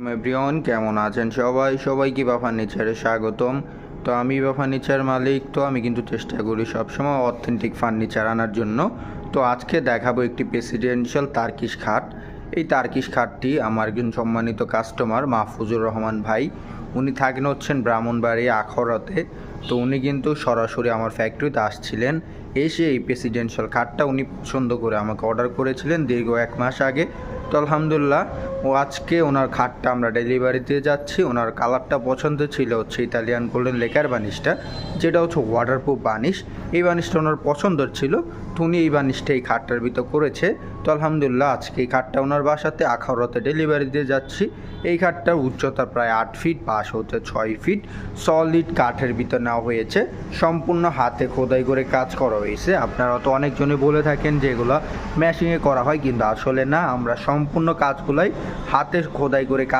Everyone কেমন আছেন সবাইকে বা ফার্নিচারে স্বাগতম। তো আমি বা ফার্নিচার মালিক, তো আমি কিন্তু চেষ্টা করি সবসময় অথেন্টিক ফার্নিচার আনার জন্য। তো আজকে দেখাবো একটি প্রেসিডেন্সিয়াল তার্কিশ খাট। এই তার্কিশ খাটটি আমার একজন সম্মানিত কাস্টমার মাহফুজুর রহমান ভাই, উনি থাকেন হচ্ছেন ব্রাহ্মণবাড়িয়া আখড়াতে। তো উনি কিন্তু সরাসরি আমার ফ্যাক্টরিতে আসছিলেন, এসে এই প্রেসিডেন্সিয়াল খাটটা উনি পছন্দ করে আমাকে অর্ডার করেছিলেন দীর্ঘ 1 মাস আগে। তো আলহামদুলিল্লাহ আজকে ওনার খাটটা আমরা ডেলিভারি দিয়ে যাচ্ছি। ওনার কালারটা পছন্দ ছিল হচ্ছে ইতালিয়ান গোল্ডেন লেকার বানিশটা, যেটা হচ্ছে ওয়াটারপ্রুফ বানিশ। এই বানিশটা ওনার পছন্দের ছিল, তো উনি এই বানিশটা এই খাটটার ভিতর করেছে। তো আলহামদুলিল্লাহ আজকে এই খাটটা ওনার বাসাতে আখাউড়াতে ডেলিভারি দিয়ে যাচ্ছি। এই খাটটার উচ্চতা প্রায় 8 ফিট, পাশ হচ্ছে 6 ফিট। সলিড কাঠের ভিতর নেওয়া হয়েছে, সম্পূর্ণ হাতে খোদাই করে কাজ করা হয়েছে। আপনারা তো অনেকজনই বলে থাকেন যে এগুলো মেশিনে করা হয়, কিন্তু আসলে না, আমরা সম্পূর্ণ কাজগুলাই হাতে খোদাই করে কাজ